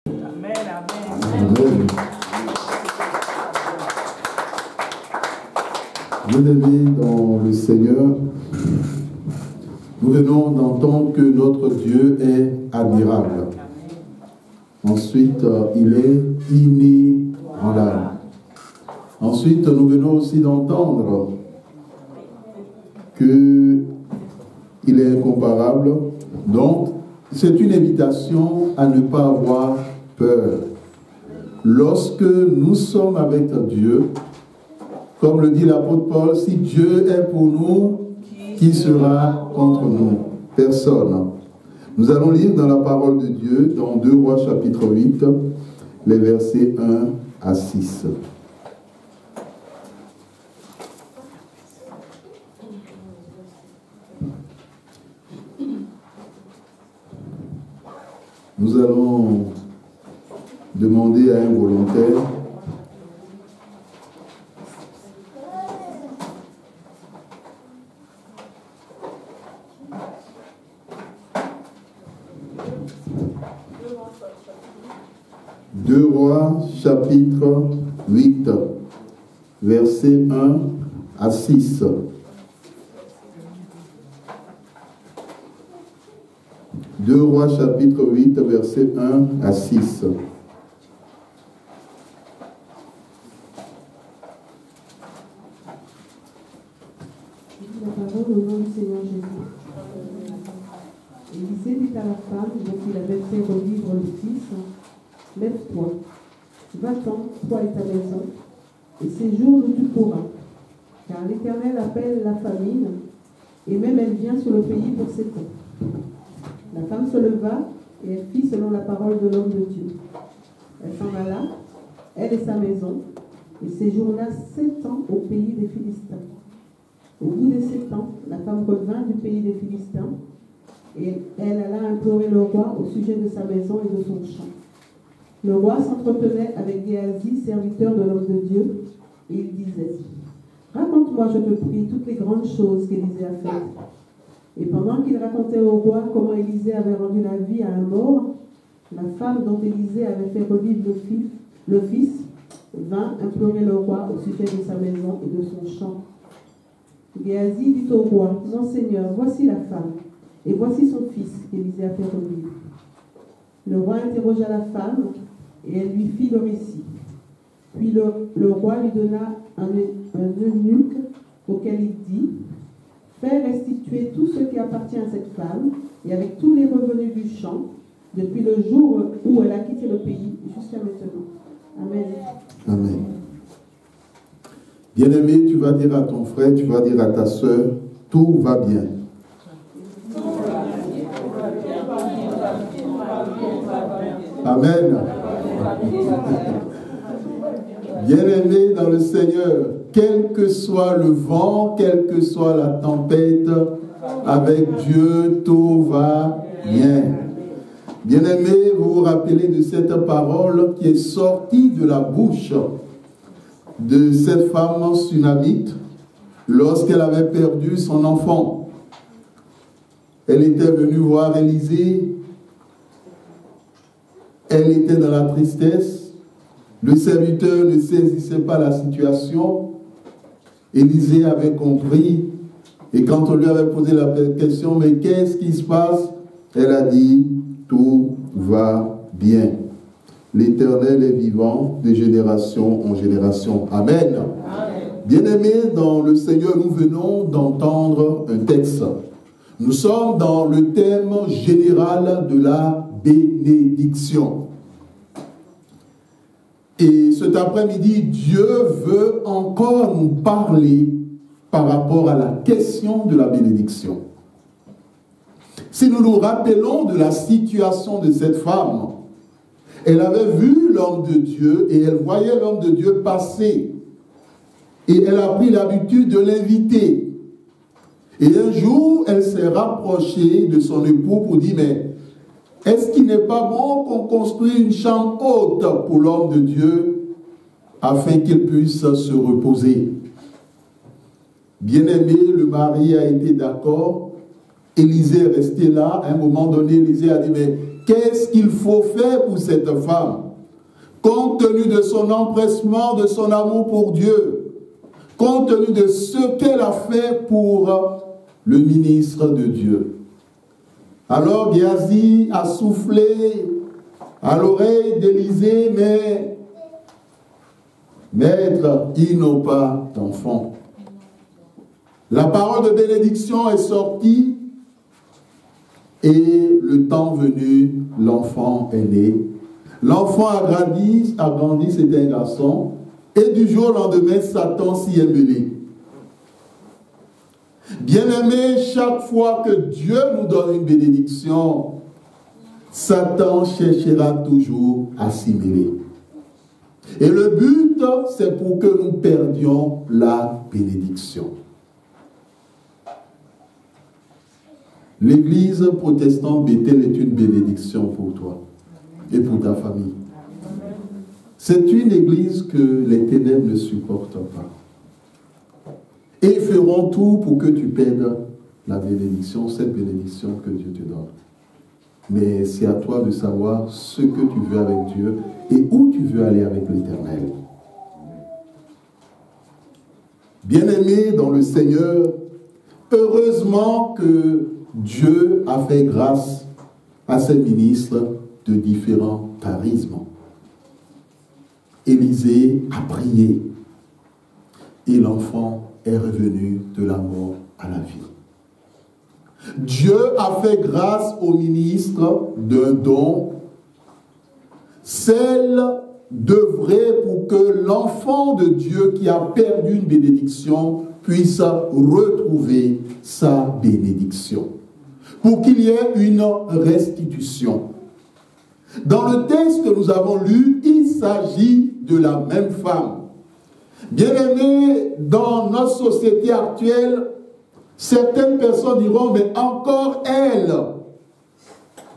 Amen, amen. Amen. Bien-aimés dans le Seigneur, nous venons d'entendre que notre Dieu est admirable. Ensuite, il est inébranlable. Ensuite, nous venons aussi d'entendre qu'il est incomparable. Donc, c'est une invitation à ne pas avoir peur. Lorsque nous sommes avec Dieu, comme le dit l'apôtre Paul, si Dieu est pour nous, qui sera contre nous? Personne. Nous allons lire dans la parole de Dieu, dans 2 Rois chapitre 8, les versets 1 à 6. Nous allons demander à un volontaire Deux Rois, chapitre 8, versets 1 à 6. Deux Rois, chapitre 8, versets 1 à 6. La parole au nom du Seigneur Jésus. Élisée dit à la femme dont il avait fait revivre le fils, « Lève-toi, va-t'en, toi et ta maison, et séjourne où tu pourras, car l'Éternel appelle la famine, et même elle vient sur le pays pour 7 ans. » La femme se leva, et elle fit selon la parole de l'homme de Dieu. Elle s'en alla, elle et sa maison, et séjourna 7 ans au pays des Philistins. Au bout des 7 ans, la femme revint du pays des Philistins, et elle alla implorer le roi au sujet de sa maison et de son champ. Le roi s'entretenait avec Géasi, serviteur de l'homme de Dieu, et il disait, « Raconte-moi, je te prie, toutes les grandes choses qu'Élisée a faites. » Et pendant qu'il racontait au roi comment Élisée avait rendu la vie à un mort, la femme dont Élisée avait fait revivre le fils vint implorer le roi au sujet de sa maison et de son champ. Géasi dit au roi, « Mon Seigneur, voici la femme, et voici son fils qu'Élisée a fait revivre. » Le roi interrogea la femme, et elle lui fit le récit. Puis le roi lui donna un eunuque auquel il dit, « Fais restituer tout ce qui appartient à cette femme, et avec tous les revenus du champ, depuis le jour où elle a quitté le pays, jusqu'à maintenant. » Amen. Amen. Bien-aimé, tu vas dire à ton frère, tu vas dire à ta soeur, tout va bien. Amen. Bien-aimé dans le Seigneur, quel que soit le vent, quelle que soit la tempête, avec Dieu, tout va bien. Bien-aimé, vous vous rappelez de cette parole qui est sortie de la bouche de cette femme sunamite lorsqu'elle avait perdu son enfant. Elle était venue voir Élisée. Elle était dans la tristesse. Le serviteur ne saisissait pas la situation. Élisée avait compris. Et quand on lui avait posé la question, mais qu'est-ce qui se passe? Elle a dit, tout va bien. L'Éternel est vivant de génération en génération. Amen. Bien-aimés dans le Seigneur, nous venons d'entendre un texte. Nous sommes dans le thème général de la bénédiction. Et cet après-midi, Dieu veut encore nous parler par rapport à la question de la bénédiction. Si nous nous rappelons de la situation de cette femme, elle avait vu l'homme de Dieu et elle voyait l'homme de Dieu passer. Et elle a pris l'habitude de l'inviter. Et un jour, elle s'est rapprochée de son époux pour dire, mais est-ce qu'il n'est pas bon qu'on construise une chambre haute pour l'homme de Dieu afin qu'il puisse se reposer? Bien-aimé, le mari a été d'accord Élisée est resté là. À un moment donné, Élisée a dit, mais qu'est-ce qu'il faut faire pour cette femme? Compte tenu de son empressement, de son amour pour Dieu, compte tenu de ce qu'elle a fait pour le ministre de Dieu. Alors Géasi a soufflé à l'oreille d'Élisée, mais maître, ils n'ont pas d'enfant. La parole de bénédiction est sortie et le temps venu, l'enfant est né. L'enfant a grandi, c'était un garçon, et du jour au lendemain, Satan s'y est mêlé. Bien-aimé, chaque fois que Dieu nous donne une bénédiction, Satan cherchera toujours à s'y mêler. Et le but, c'est pour que nous perdions la bénédiction. L'église protestante Bethel est une bénédiction pour toi et pour ta famille. C'est une église que les ténèbres ne supportent pas. Et ils feront tout pour que tu perdes la bénédiction, cette bénédiction que Dieu te donne. Mais c'est à toi de savoir ce que tu veux avec Dieu et où tu veux aller avec l'Éternel. Bien-aimés dans le Seigneur, heureusement que Dieu a fait grâce à ses ministres de différents charismes. Élisée a prié et l'enfant est revenu de la mort à la vie. Dieu a fait grâce au ministre d'un don, celle d'œuvrer pour que l'enfant de Dieu qui a perdu une bénédiction puisse retrouver sa bénédiction. Pour qu'il y ait une restitution. Dans le texte que nous avons lu, il s'agit de la même femme. Bien-aimés, dans notre société actuelle, certaines personnes diront, mais encore elle.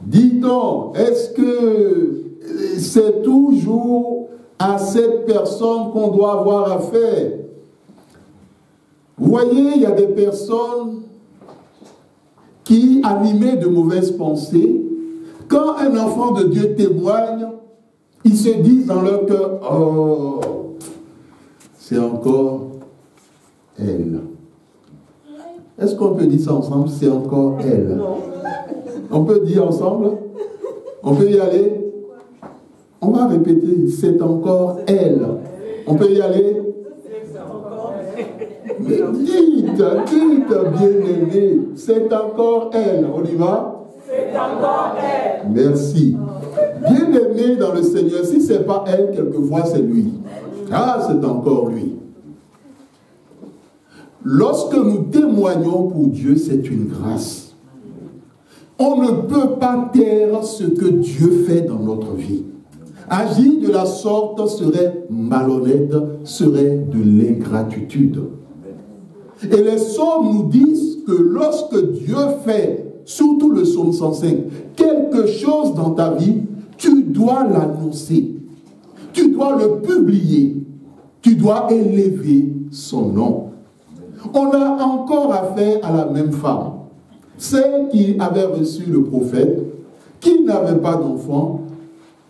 Dit-on, est-ce que c'est toujours à cette personne qu'on doit avoir affaire? Vous voyez, il y a des personnes qui, animés de mauvaises pensées, quand un enfant de Dieu témoigne, ils se disent dans leur cœur, oh, c'est encore elle. Est-ce qu'on peut dire ça ensemble? C'est encore elle. On peut dire ensemble? On peut y aller? On va répéter, c'est encore elle. On peut y aller? Mais dites, bien-aimé, c'est encore elle. On y va? C'est encore elle. Merci. Bien-aimé dans le Seigneur, si ce n'est pas elle, quelquefois c'est lui. Ah, c'est encore lui. Lorsque nous témoignons pour Dieu, c'est une grâce. On ne peut pas taire ce que Dieu fait dans notre vie. Agir de la sorte serait malhonnête, serait de l'ingratitude. Et les psaumes nous disent que lorsque Dieu fait, surtout le psaume 105, quelque chose dans ta vie, tu dois l'annoncer. Tu dois le publier. Tu dois élever son nom. On a encore affaire à la même femme. Celle qui avait reçu le prophète, qui n'avait pas d'enfant,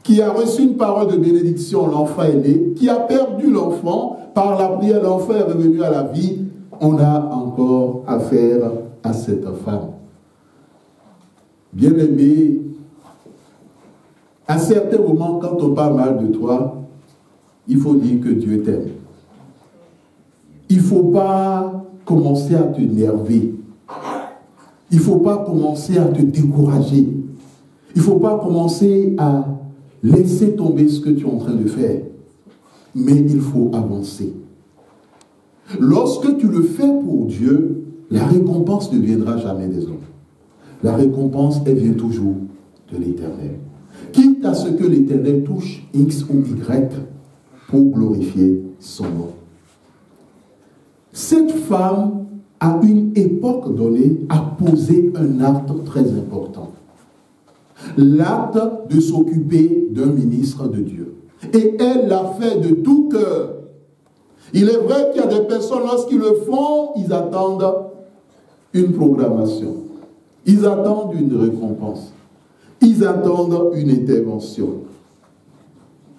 qui a reçu une parole de bénédiction, l'enfant est né, qui a perdu l'enfant, par la prière, l'enfant est revenu à la vie. On a encore affaire à cette femme. Bien-aimé, à certains moments, quand on parle mal de toi, il faut dire que Dieu t'aime. Il ne faut pas commencer à te énerver. Il ne faut pas commencer à te décourager. Il ne faut pas commencer à laisser tomber ce que tu es en train de faire. Mais il faut avancer. Lorsque tu le fais pour Dieu, la récompense ne viendra jamais des hommes. La récompense, elle vient toujours de l'Éternel. Quitte à ce que l'Éternel touche X ou Y pour glorifier son nom. Cette femme, à une époque donnée, a posé un acte très important. L'acte de s'occuper d'un ministre de Dieu. Et elle l'a fait de tout cœur. Il est vrai qu'il y a des personnes, lorsqu'ils le font, ils attendent une programmation. Ils attendent une récompense. Ils attendent une intervention.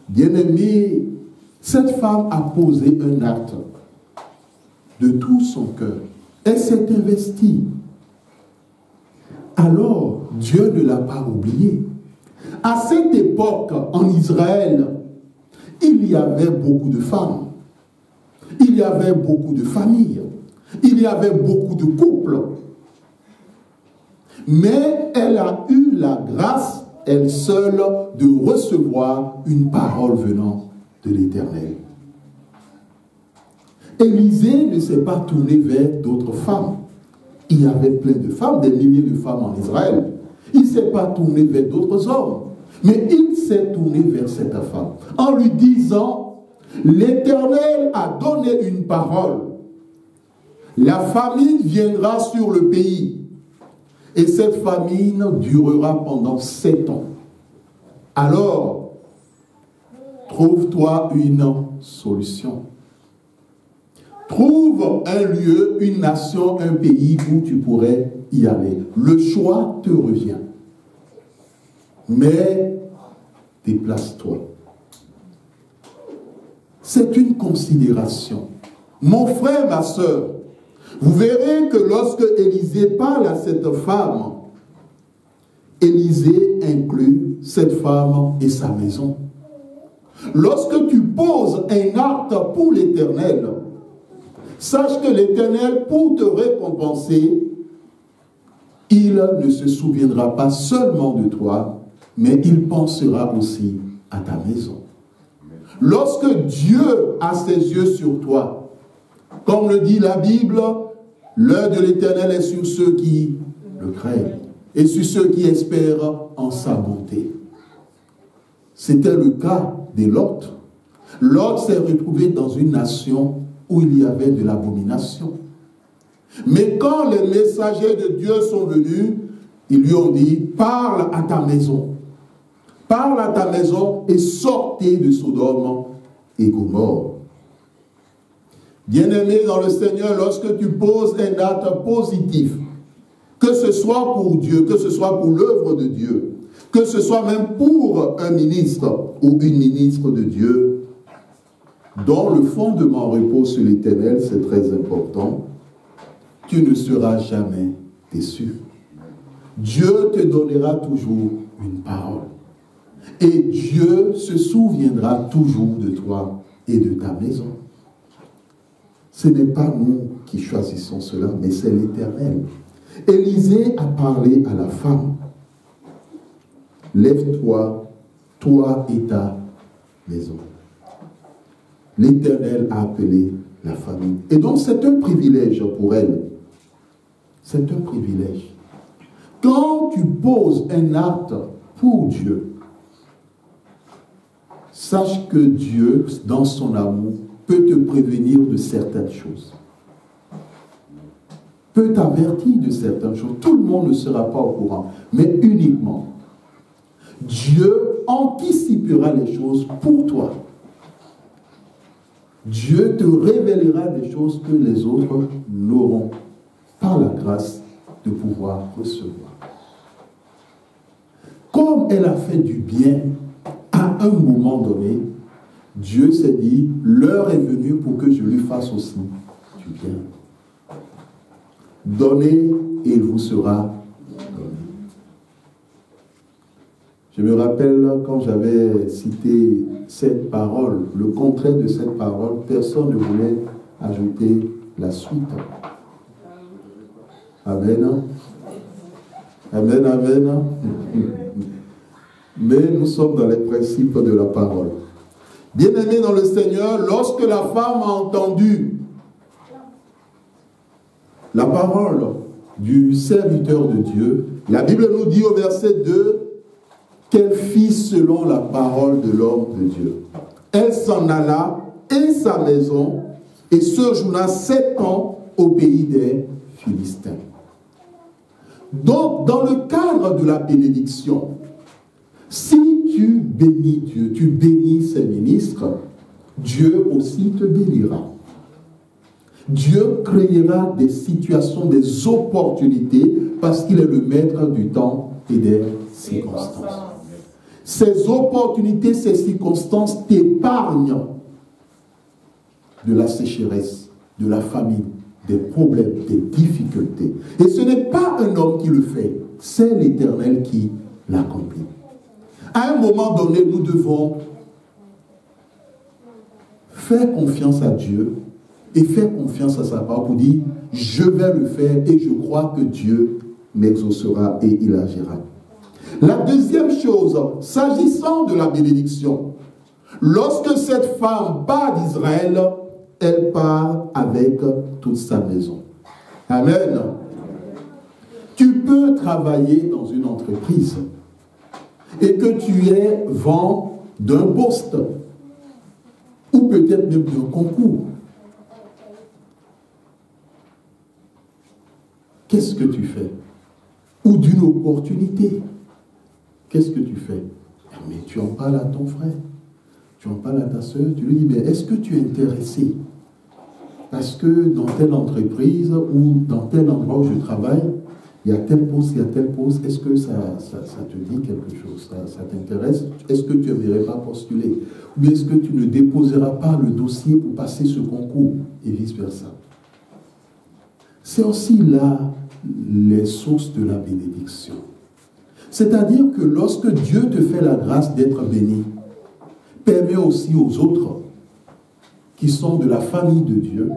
Bien-aimé, cette femme a posé un acte de tout son cœur. Elle s'est investie. Alors, Dieu ne l'a pas oubliée. À cette époque, en Israël, il y avait beaucoup de femmes. Il y avait beaucoup de familles. Il y avait beaucoup de couples. Mais elle a eu la grâce, elle seule, de recevoir une parole venant de l'Éternel. Élisée ne s'est pas tourné vers d'autres femmes. Il y avait plein de femmes, des milliers de femmes en Israël. Il ne s'est pas tourné vers d'autres hommes. Mais il s'est tourné vers cette femme en lui disant, l'Éternel a donné une parole. La famine viendra sur le pays. Et cette famine durera pendant 7 ans. Alors, trouve-toi une solution. Trouve un lieu, une nation, un pays où tu pourrais y aller. Le choix te revient. Mais déplace-toi. C'est une considération. Mon frère, ma soeur, vous verrez que lorsque Élisée parle à cette femme, Élisée inclut cette femme et sa maison. Lorsque tu poses un acte pour l'Éternel, sache que l'Éternel, pour te récompenser, il ne se souviendra pas seulement de toi, mais il pensera aussi à ta maison. Lorsque Dieu a ses yeux sur toi, comme le dit la Bible, l'œil de l'Éternel est sur ceux qui le craignent et sur ceux qui espèrent en sa bonté. C'était le cas de Lot. Lot s'est retrouvé dans une nation où il y avait de l'abomination. Mais quand les messagers de Dieu sont venus, ils lui ont dit, parle à ta maison. Parle à ta maison et sortez de Sodome et Gomorrhe. Bien-aimé dans le Seigneur, lorsque tu poses un acte positif, que ce soit pour Dieu, que ce soit pour l'œuvre de Dieu, que ce soit même pour un ministre ou une ministre de Dieu, dont le fondement repose sur l'Éternel, c'est très important, tu ne seras jamais déçu. Dieu te donnera toujours une parole. Et Dieu se souviendra toujours de toi et de ta maison. Ce n'est pas nous qui choisissons cela, mais c'est l'Éternel. Élisée a parlé à la femme. Lève-toi, toi et ta maison. L'Éternel a appelé la famille. Et donc c'est un privilège pour elle. C'est un privilège. Quand tu poses un acte pour Dieu, sache que Dieu, dans son amour, peut te prévenir de certaines choses. Peut t'avertir de certaines choses. Tout le monde ne sera pas au courant, mais uniquement Dieu anticipera les choses pour toi. Dieu te révélera des choses que les autres n'auront par la grâce de pouvoir recevoir. Comme elle a fait du bien à un moment donné, Dieu s'est dit, l'heure est venue pour que je lui fasse aussi du bien. Donnez et il vous sera donné. Je me rappelle quand j'avais cité cette parole, le contraire de cette parole, personne ne voulait ajouter la suite. Amen. Amen, amen. Mais nous sommes dans les principes de la parole. Bien-aimés dans le Seigneur, lorsque la femme a entendu la parole du serviteur de Dieu, la Bible nous dit au verset 2 qu'elle fit selon la parole de l'homme de Dieu. Elle s'en alla et sa maison et séjourna 7 ans au pays des Philistins. Donc, dans le cadre de la bénédiction, si tu bénis Dieu, tu bénis ses ministres, Dieu aussi te bénira. Dieu créera des situations, des opportunités, parce qu'il est le maître du temps et des circonstances. Ces opportunités, ces circonstances t'épargnent de la sécheresse, de la famine, des problèmes, des difficultés. Et ce n'est pas un homme qui le fait, c'est l'Éternel qui l'accomplit. À un moment donné, nous devons faire confiance à Dieu et faire confiance à sa part pour dire, je vais le faire et je crois que Dieu m'exaucera et il agira. La deuxième chose, s'agissant de la bénédiction, lorsque cette femme part d'Israël, elle part avec toute sa maison. Amen. Tu peux travailler dans une entreprise et que tu es vent d'un poste ou peut-être même d'un concours. Qu'est-ce que tu fais? Ou d'une opportunité. Qu'est-ce que tu fais? Mais tu en parles à ton frère, tu en parles à ta soeur, tu lui dis, mais est-ce que tu es intéressé? Parce que dans telle entreprise ou dans tel endroit où je travaille, il y a tel poste, il y a tel poste, est-ce que ça te dit quelque chose? Ça t'intéresse? Est-ce que tu n'aimerais pas postuler? Ou bien est-ce que tu ne déposeras pas le dossier pour passer ce concours? Et vice-versa. C'est aussi là les sources de la bénédiction. C'est-à-dire que lorsque Dieu te fait la grâce d'être béni, permet aussi aux autres qui sont de la famille de Dieu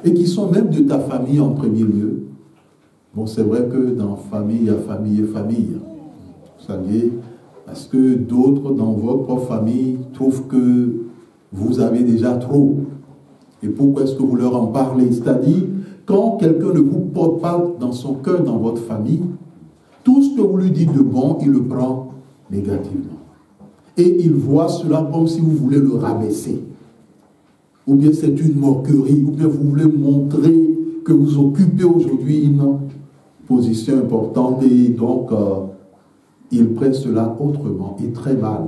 et qui sont même de ta famille en premier lieu. Bon, c'est vrai que dans famille, il y a famille et famille. Vous savez, parce que d'autres dans votre famille trouvent que vous avez déjà trop. Et pourquoi est-ce que vous leur en parlez? C'est-à-dire, quand quelqu'un ne vous porte pas dans son cœur, dans votre famille, tout ce que vous lui dites de bon, il le prend négativement. Et il voit cela comme si vous voulez le rabaisser. Ou bien c'est une moquerie, ou bien vous voulez montrer que vous occupez aujourd'hui une position importante et donc il prend cela autrement et très mal.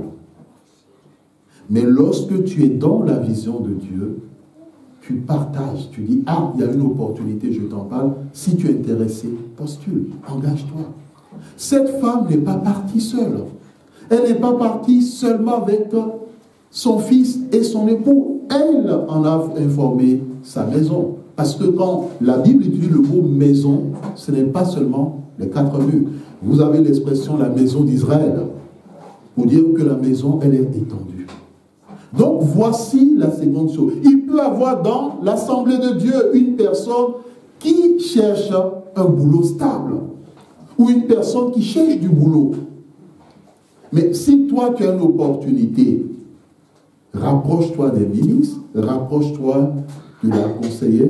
Mais lorsque tu es dans la vision de Dieu, tu partages, tu dis, ah, il y a une opportunité, je t'en parle, si tu es intéressé, postule, engage-toi. Cette femme n'est pas partie seule. Elle n'est pas partie seulement avec son fils et son époux. Elle en a informé sa maison. Parce que quand la Bible utilise le mot maison, ce n'est pas seulement les quatre murs. Vous avez l'expression la maison d'Israël, pour dire que la maison, elle est étendue. Donc voici la seconde chose. Il peut y avoir dans l'assemblée de Dieu une personne qui cherche un boulot stable, ou une personne qui cherche du boulot. Mais si toi tu as une opportunité, rapproche-toi des ministres, rapproche-toi de la conseillère,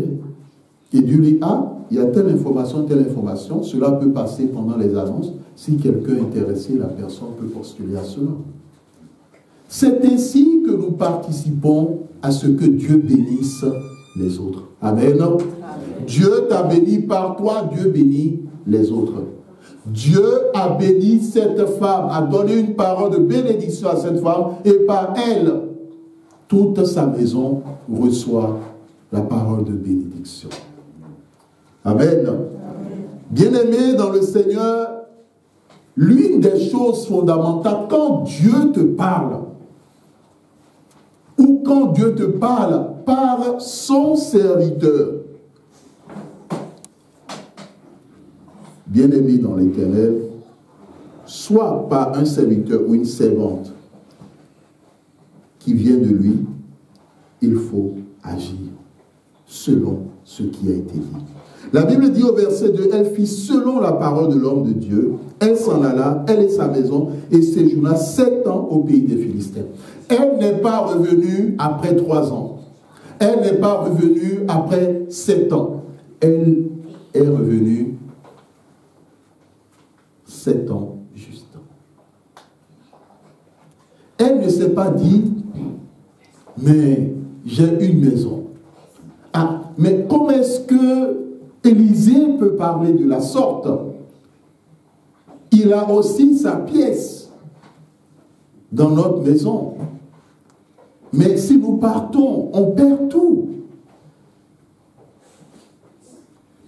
et dis-lui, ah, il y a telle information, cela peut passer pendant les annonces. Si quelqu'un est intéressé, la personne peut postuler à cela. C'est ainsi que nous participons à ce que Dieu bénisse les autres. Amen. Amen. Dieu t'a béni par toi, Dieu bénit les autres. Dieu a béni cette femme, a donné une parole de bénédiction à cette femme, et par elle, toute sa maison reçoit la parole de bénédiction. Amen. Bien-aimé dans le Seigneur, l'une des choses fondamentales, quand Dieu te parle, ou quand Dieu te parle par son serviteur, bien-aimé dans l'Éternel, soit par un serviteur ou une servante qui vient de lui, il faut agir selon ce qui a été dit. La Bible dit au verset 2, elle fit selon la parole de l'homme de Dieu, elle s'en alla, elle et sa maison, et séjourna 7 ans au pays des Philistins. Elle n'est pas revenue après 3 ans. Elle n'est pas revenue après 7 ans. Elle est revenue 7 ans juste. Elle ne s'est pas dit, mais j'ai une maison. Ah, mais comment est-ce que Élisée peut parler de la sorte? Il a aussi sa pièce dans notre maison. Mais si nous partons, on perd tout.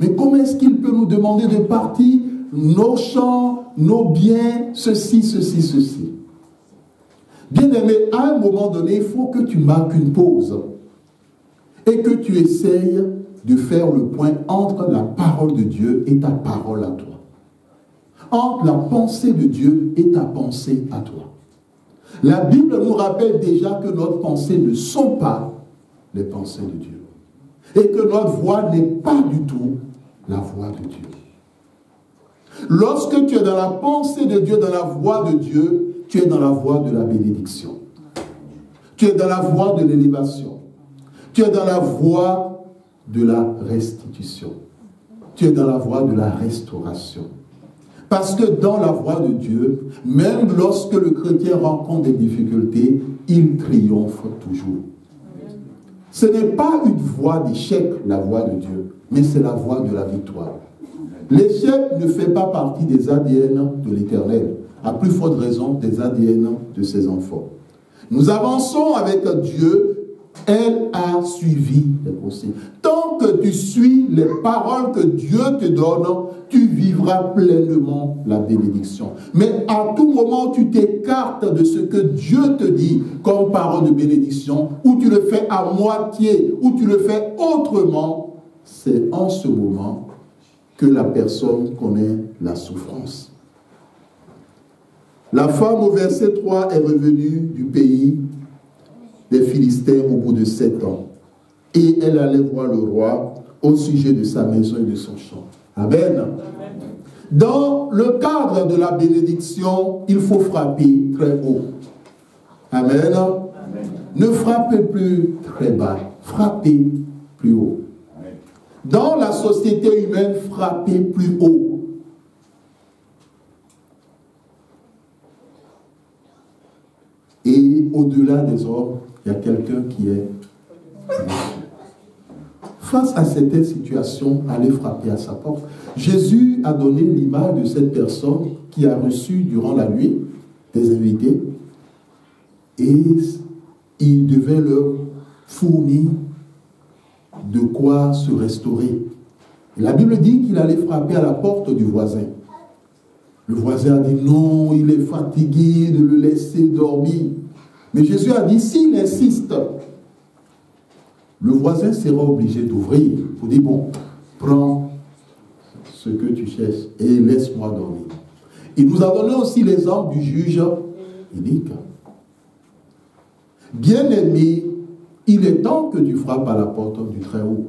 Mais comment est-ce qu'il peut nous demander de partir nos champs, nos biens, ceci, ceci, ceci? Bien-aimé, à un moment donné, il faut que tu marques une pause et que tu essayes de faire le point entre la parole de Dieu et ta parole à toi. Entre la pensée de Dieu et ta pensée à toi. La Bible nous rappelle déjà que nos pensées ne sont pas les pensées de Dieu. Et que notre voix n'est pas du tout la voix de Dieu. Lorsque tu es dans la pensée de Dieu, dans la voix de Dieu, tu es dans la voie de la bénédiction. Tu es dans la voie de l'élévation. Tu es dans la voie de la restitution. Tu es dans la voie de la restauration. Parce que dans la voie de Dieu, même lorsque le chrétien rencontre des difficultés, il triomphe toujours. Ce n'est pas une voie d'échec, la voie de Dieu, mais c'est la voie de la victoire. L'échec ne fait pas partie des ADN de l'Éternel, à plus forte raison des ADN de ses enfants. Nous avançons avec Dieu, elle a suivi les consignes. Tant que tu suis les paroles que Dieu te donne, tu vivras pleinement la bénédiction. Mais à tout moment, tu t'écartes de ce que Dieu te dit comme parole de bénédiction, ou tu le fais à moitié, ou tu le fais autrement, c'est en ce moment que la personne connaît la souffrance. La femme au verset 3 est revenue du pays des Philistins au bout de 7 ans. Et elle allait voir le roi au sujet de sa maison et de son champ. Amen. Dans le cadre de la bénédiction, il faut frapper très haut. Amen. Ne frappez plus très bas, frappez plus haut. Dans la société humaine, frappez plus haut. Et au-delà des hommes, il y a quelqu'un qui est face à cette situation, allez frapper à sa porte. Jésus a donné l'image de cette personne qui a reçu durant la nuit des invités et il devait leur fournir de quoi se restaurer. Et la Bible dit qu'il allait frapper à la porte du voisin. Le voisin a dit non, il est fatigué de le laisser dormir. Mais Jésus a dit, s'il insiste, le voisin sera obligé d'ouvrir pour dire, bon, prends ce que tu cherches et laisse-moi dormir. Il nous a donné aussi l'exemple du juge unique. Bien-aimé, il est temps que tu frappes à la porte du Très-Haut.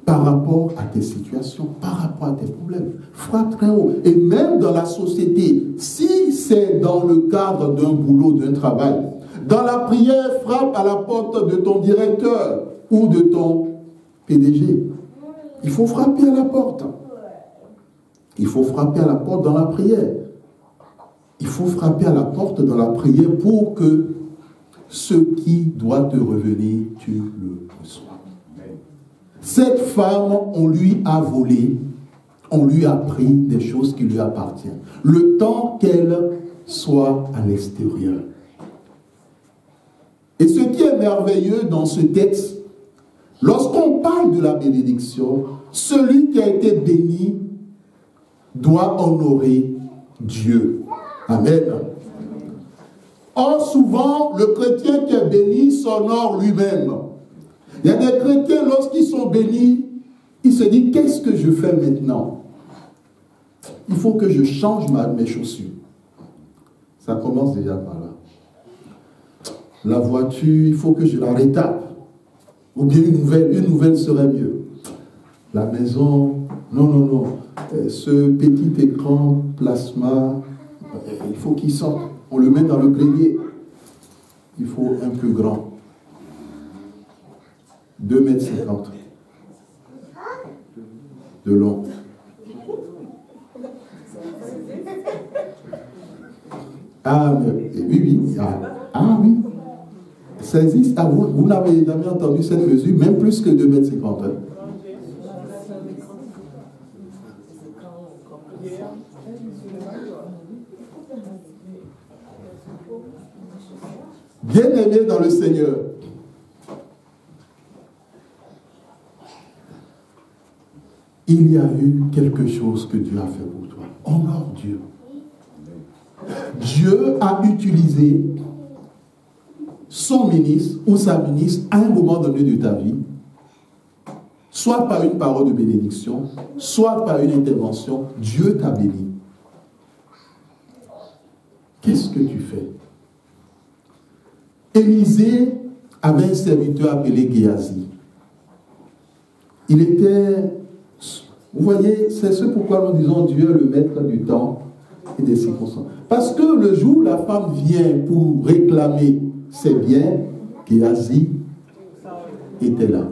Par rapport à tes situations, par rapport à tes problèmes. Frappe très haut. Et même dans la société, si c'est dans le cadre d'un boulot, d'un travail, dans la prière, frappe à la porte de ton directeur ou de ton PDG. Il faut frapper à la porte. Il faut frapper à la porte dans la prière. Il faut frapper à la porte dans la prière pour que ce qui doit te revenir, tu le reçois. Cette femme, on lui a volé, on lui a pris des choses qui lui appartiennent. Le temps qu'elle soit à l'extérieur. Et ce qui est merveilleux dans ce texte, lorsqu'on parle de la bénédiction, celui qui a été béni doit honorer Dieu. Amen. Or, souvent, le chrétien qui est béni s'honore lui-même. Il y a des chrétiens, lorsqu'ils sont bénis, ils se disent, qu'est-ce que je fais maintenant? Il faut que je change mes chaussures. Ça commence déjà par là. La voiture, il faut que je la rétape. Ou bien une nouvelle serait mieux. La maison, non. Ce petit écran plasma, il faut qu'il sorte. On le met dans le grenier. Il faut un plus grand. 2,50 m de long. Ah, mais, oui. Oui. Ça existe. Ah, vous n'avez jamais entendu cette mesure, même plus que 2,50 m. Hein? Bien-aimés dans le Seigneur, il y a eu quelque chose que Dieu a fait pour toi. Honore Dieu. Dieu a utilisé son ministre ou sa ministre à un moment donné de ta vie, soit par une parole de bénédiction, soit par une intervention. Dieu t'a béni. Qu'est-ce que tu fais? Élisée avait un serviteur appelé Géasi. Il était, vous voyez, c'est ce pourquoi nous disons Dieu est le maître du temps et des circonstances. Parce que le jour où la femme vient pour réclamer ses biens, Géasi était là.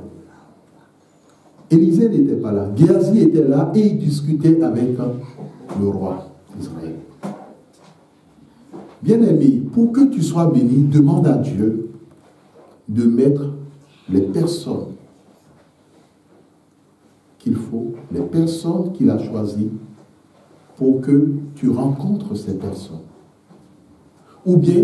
Élisée n'était pas là. Géasi était là et il discutait avec le roi d'Israël. Bien-aimé, pour que tu sois béni, demande à Dieu de mettre les personnes qu'il faut, les personnes qu'il a choisies pour que tu rencontres ces personnes. Ou bien,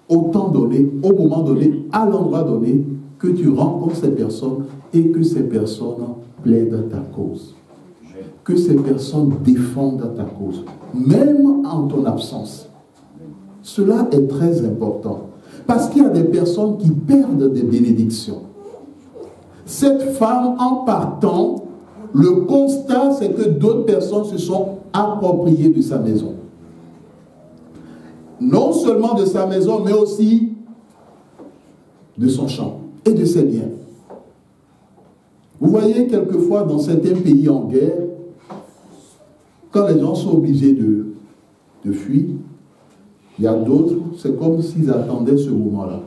au temps donné, au moment donné, à l'endroit donné, que tu rencontres ces personnes et que ces personnes plaident ta cause. Que ces personnes défendent ta cause, même en ton absence. Cela est très important. Parce qu'il y a des personnes qui perdent des bénédictions. Cette femme, en partant, le constat, c'est que d'autres personnes se sont appropriées de sa maison. Non seulement de sa maison, mais aussi de son champ et de ses biens. Vous voyez, quelquefois, dans certains pays en guerre, quand les gens sont obligés de fuir, il y a d'autres, c'est comme s'ils attendaient ce moment-là.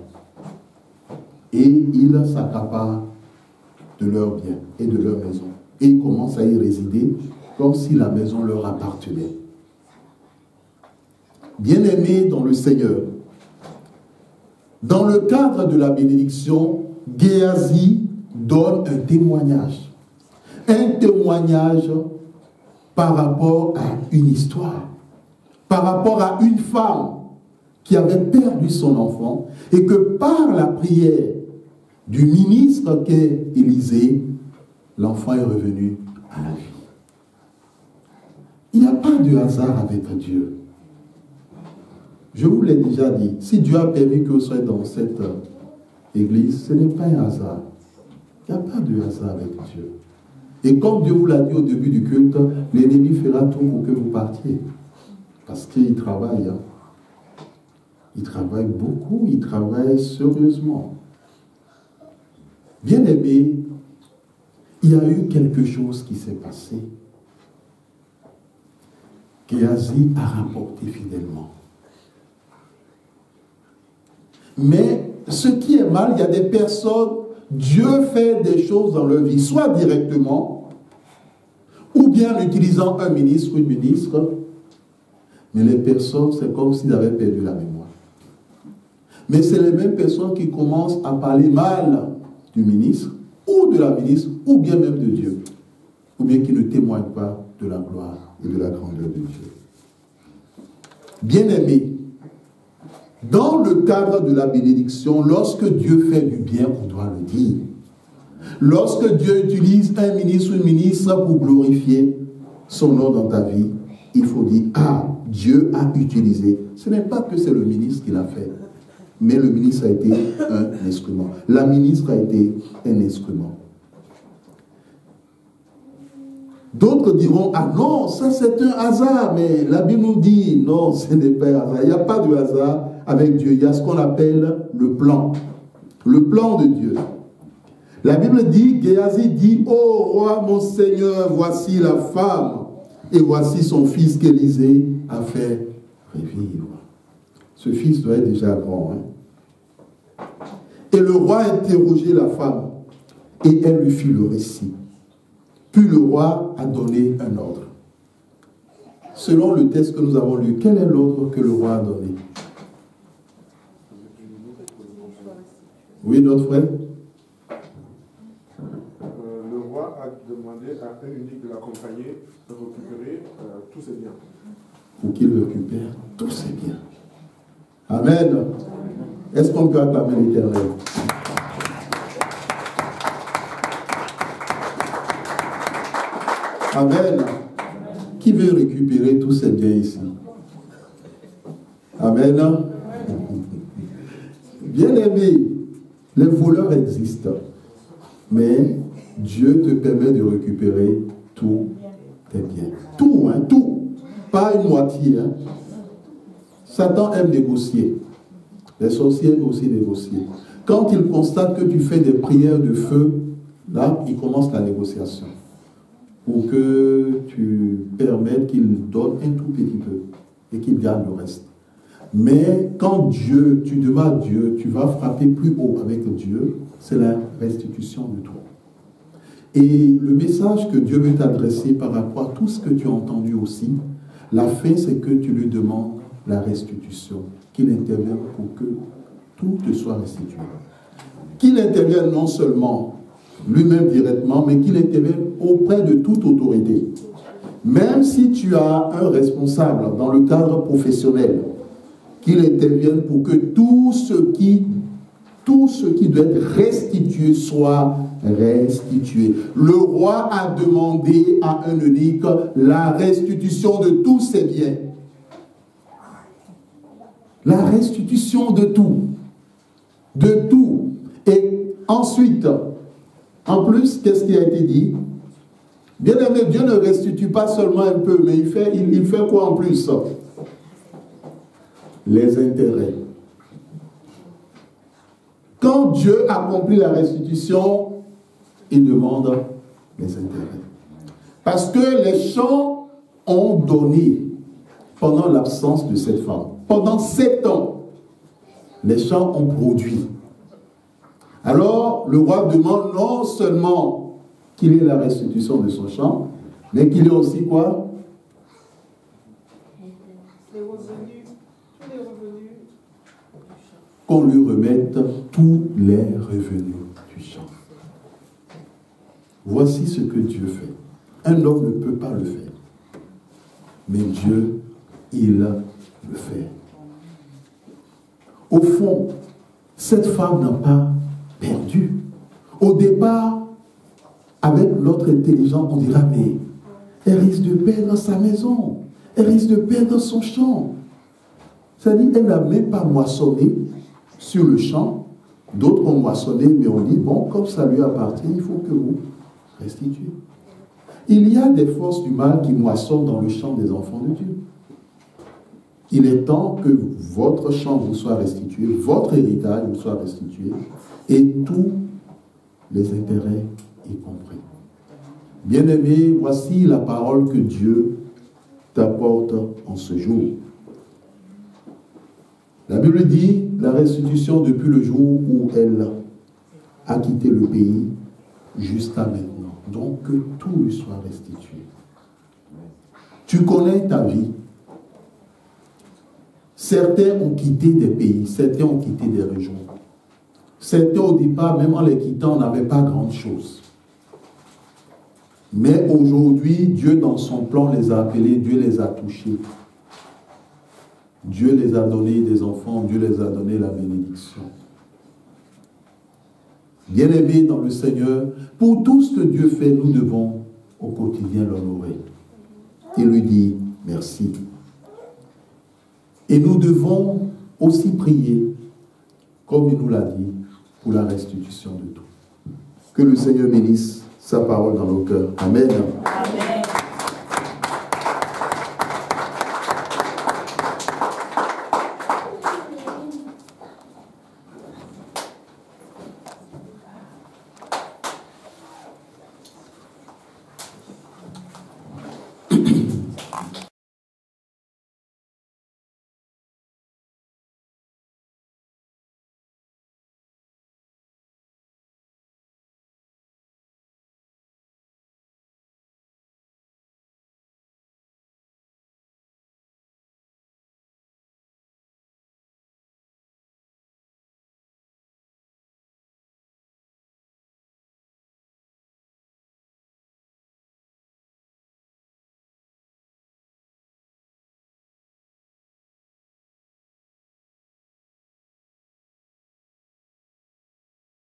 Et ils s'accaparent de leurs biens et de leur maison. Et ils commencent à y résider comme si la maison leur appartenait. Bien-aimés dans le Seigneur, dans le cadre de la bénédiction, Géasi donne un témoignage. Un témoignage par rapport à une histoire, par rapport à une femme qui avait perdu son enfant et que par la prière du ministre qu'est Élisée, l'enfant est revenu à la vie. Il n'y a pas de hasard avec Dieu. Je vous l'ai déjà dit, si Dieu a permis que vous soyez dans cette église, ce n'est pas un hasard. Il n'y a pas de hasard avec Dieu. Et comme Dieu vous l'a dit au début du culte, l'ennemi fera tout pour que vous partiez. Parce qu'il travaille. Hein. Il travaille beaucoup, il travaille sérieusement. Bien-aimé, il y a eu quelque chose qui s'est passé. Géasi a rapporté fidèlement. Mais ce qui est mal, il y a des personnes, Dieu fait des choses dans leur vie, soit directement, ou bien en utilisant un ministre ou une ministre, mais les personnes, c'est comme s'ils avaient perdu la mémoire. Mais c'est les mêmes personnes qui commencent à parler mal du ministre, ou de la ministre, ou bien même de Dieu, ou bien qui ne témoignent pas de la gloire et de la grandeur de Dieu. Bien-aimés, dans le cadre de la bénédiction, lorsque Dieu fait du bien, on doit le dire. Lorsque Dieu utilise un ministre ou une ministre pour glorifier son nom dans ta vie, il faut dire, ah, Dieu a utilisé. Ce n'est pas que c'est le ministre qui l'a fait, mais le ministre a été un instrument. La ministre a été un instrument. D'autres diront, ah non, ça c'est un hasard, mais la Bible nous dit, non, ce n'est pas un hasard. Il n'y a pas de hasard avec Dieu. Il y a ce qu'on appelle le plan de Dieu. La Bible dit, Géasi dit, ô roi, mon Seigneur, voici la femme, et voici son fils qu'Élisée a fait revivre. Ce fils doit être déjà grand. Hein? Et le roi a interrogé la femme, et elle lui fit le récit. Puis le roi a donné un ordre. Selon le texte que nous avons lu, quel est l'ordre que le roi a donné? Oui, notre frère? Le roi a demandé à un unique de l'accompagner de récupérer tous ses biens. Pour qu'il récupère tous ses biens. Amen. Est-ce qu'on peut acclamer l'Éternel? Amen. Qui veut récupérer tous ces biens ici? Amen. Bien aimé, les voleurs existent, mais Dieu te permet de récupérer tous tes biens. Tout, hein, tout. Pas une moitié. Hein. Satan aime négocier. Les sorciers aiment aussi négocier. Quand il constate que tu fais des prières de feu, là, il commence la négociation. Pour que tu permettes qu'il donne un tout petit peu et qu'il garde le reste. Mais quand Dieu, tu demandes à Dieu, tu vas frapper plus haut avec Dieu, c'est la restitution de toi. Et le message que Dieu veut t'adresser par rapport à tout ce que tu as entendu aussi, la fin, c'est que tu lui demandes la restitution, qu'il intervienne pour que tout te soit restitué. Qu'il intervienne non seulement lui-même directement, mais qu'il intervienne auprès de toute autorité. Même si tu as un responsable dans le cadre professionnel, qu'il intervienne pour que tout ce qui doit être restitué soit restitué. Le roi a demandé à un eunuque la restitution de tous ses biens. La restitution de tout. De tout. Et ensuite, en plus, qu'est-ce qui a été dit? Bien aimé, Dieu ne restitue pas seulement un peu, mais il fait quoi en plus? Les intérêts. Quand Dieu accomplit la restitution, il demande les intérêts. Parce que les champs ont donné pendant l'absence de cette femme. Pendant 7 ans, les champs ont produit. Alors, le roi demande non seulement qu'il ait la restitution de son champ, mais qu'il ait aussi quoi? Les revenus, tous les revenus du champ. Qu'on lui remette tous les revenus du champ. Voici ce que Dieu fait. Un homme ne peut pas le faire. Mais Dieu, il le fait. Au fond, cette femme n'a pas perdu. Au départ, avec notre intelligence, on dira, mais elle risque de perdre sa maison. Elle risque de perdre son champ. C'est-à-dire, elle n'a même pas moissonné sur le champ. D'autres ont moissonné, mais on dit, bon, comme ça lui appartient, il faut que vous restituez. Il y a des forces du mal qui moissonnent dans le champ des enfants de Dieu. Il est temps que votre champ vous soit restitué, votre héritage vous soit restitué, et tous les intérêts y compris. Bien-aimé, voici la parole que Dieu t'apporte en ce jour. La Bible dit la restitution depuis le jour où elle a quitté le pays jusqu'à maintenant. Donc que tout lui soit restitué. Tu connais ta vie. Certains ont quitté des pays, certains ont quitté des régions. Certains au départ, même en les quittant, n'avaient pas grande chose. Mais aujourd'hui, Dieu dans son plan les a appelés, Dieu les a touchés. Dieu les a donné des enfants, Dieu les a donné la bénédiction. Bien-aimés dans le Seigneur, pour tout ce que Dieu fait, nous devons au quotidien l'honorer. Et lui dire merci. Et nous devons aussi prier, comme il nous l'a dit, pour la restitution de tout. Que le Seigneur bénisse sa parole dans nos cœurs. Amen.